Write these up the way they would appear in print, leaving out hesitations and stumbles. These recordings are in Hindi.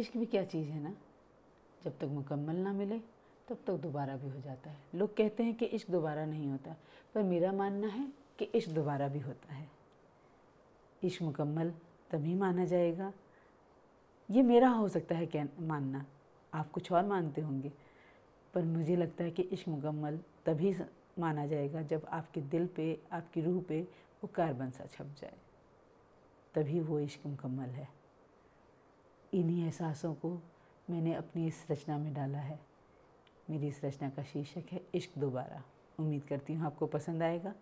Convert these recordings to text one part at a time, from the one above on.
इश्क भी क्या चीज़ है ना, जब तक मुकम्मल ना मिले तब तक दोबारा भी हो जाता है। लोग कहते हैं कि इश्क दोबारा नहीं होता, पर मेरा मानना है कि इश्क दोबारा भी होता है। इश्क मुकम्मल तभी माना जाएगा, ये मेरा हो सकता है क्या मानना, आप कुछ और मानते होंगे, पर मुझे लगता है कि इश्क मुकम्मल तभी माना जाएगा जब आपके दिल पे, आपकी रूह पे वो कार्बन सा छप जाए, तभी वो इश्क मुकम्मल है। इन्हीं एहसासों को मैंने अपनी इस रचना में डाला है। मेरी इस रचना का शीर्षक है इश्क दोबारा। उम्मीद करती हूँ आपको पसंद आएगा।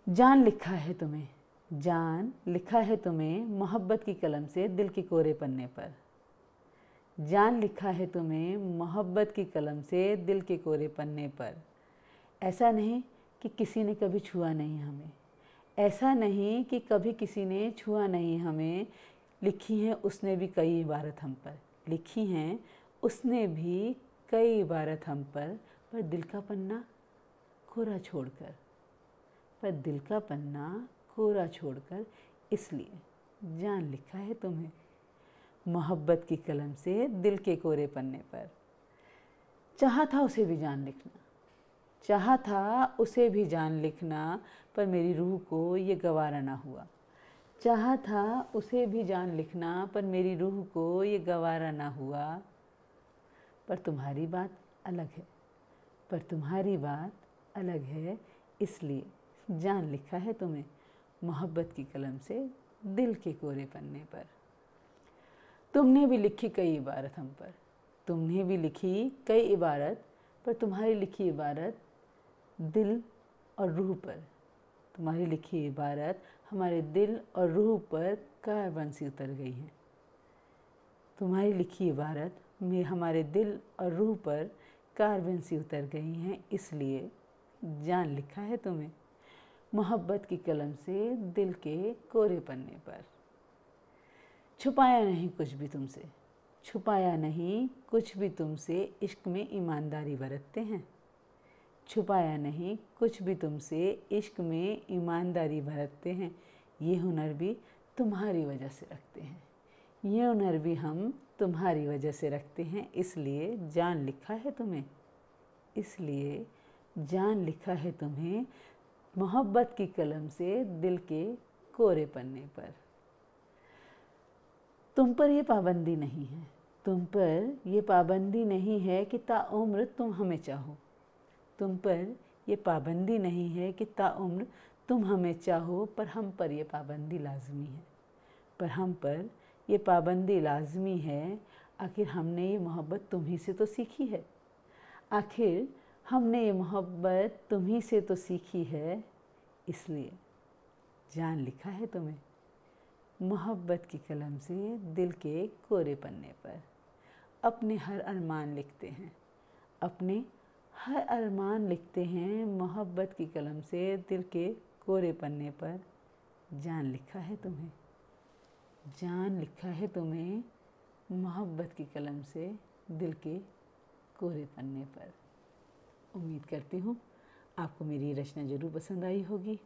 जान लिखा है तुम्हें, जान लिखा है तुम्हें मोहब्बत की कलम से दिल के कोरे पन्ने पर। जान लिखा है तुम्हें मोहब्बत की कलम से दिल के कोरे पन्ने पर। ऐसा नहीं कि किसी ने कभी छुआ नहीं हमें, ऐसा नहीं कि कभी किसी ने छुआ नहीं हमें। लिखी हैं उसने भी कई इबारत हम पर, लिखी हैं उसने भी कई इबारत हम पर दिल का पन्ना कोरा छोड़कर, पर दिल का पन्ना कोरा छोड़कर। इसलिए जान लिखा है तुम्हें मोहब्बत की कलम से दिल के कोरे पन्ने पर। चाहा था उसे भी जान लिखना, चाहा था उसे भी जान लिखना, पर मेरी रूह को ये गवारा ना हुआ। चाहा था उसे भी जान लिखना, पर मेरी रूह को ये गवारा ना हुआ। पर तुम्हारी बात अलग है, पर तुम्हारी बात अलग है, इसलिए जान लिखा है तुम्हें मोहब्बत की कलम से दिल के कोरे पन्ने पर। तुमने भी लिखी कई इबारत हम पर, तुमने भी लिखी कई इबारत, पर तुम्हारी लिखी इबारत दिल और रूह पर, तुम्हारी लिखी इबारत हमारे दिल और रूह पर कार्बन सी उतर गई है। तुम्हारी लिखी इबारत में हमारे दिल और रूह पर कार्बन सी उतर गई हैं, इसलिए जान लिखा है तुम्हें मोहब्बत की कलम से दिल के कोरे पन्ने पर। छुपाया नहीं कुछ भी तुमसे, छुपाया नहीं कुछ भी तुमसे, इश्क में ईमानदारी बरतते हैं। छुपाया नहीं कुछ भी तुमसे, इश्क में ईमानदारी बरतते हैं। ये हुनर भी तुम्हारी वजह से रखते हैं, ये हुनर भी हम तुम्हारी वजह से रखते हैं, इसलिए जान लिखा है तुम्हें, इसलिए जान लिखा है तुम्हें मोहब्बत की कलम से दिल के कोरे पन्ने पर। तुम पर ये पाबंदी नहीं है, तुम पर ये पाबंदी नहीं है कि ताउम्र तुम हमें चाहो। तुम पर ये पाबंदी नहीं है कि ताउम्र तुम हमें चाहो, पर हम पर ये पाबंदी लाजमी है, पर हम पर ये पाबंदी लाजमी है। आखिर हमने ये मोहब्बत तुम्ही से तो सीखी है, आखिर हमने ये मोहब्बत तुम्ही से तो सीखी है, इसलिए जान लिखा है तुम्हें मोहब्बत की कलम से दिल के कोरे पन्ने पर। अपने हर अरमान लिखते हैं, अपने हर अरमान लिखते हैं मोहब्बत की कलम से दिल के कोरे पन्ने पर। जान लिखा है तुम्हें, जान लिखा है तुम्हें मोहब्बत की कलम से दिल के कोरे पन्ने पर। उम्मीद करती हूँ आपको मेरी रचना ज़रूर पसंद आई होगी।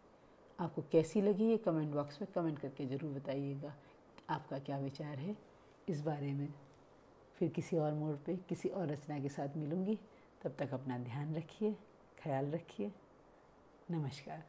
आपको कैसी लगी ये कमेंट बॉक्स में कमेंट करके ज़रूर बताइएगा, आपका क्या विचार है इस बारे में। फिर किसी और मोड़ पे किसी और रचना के साथ मिलूँगी, तब तक अपना ध्यान रखिए, ख्याल रखिए। नमस्कार।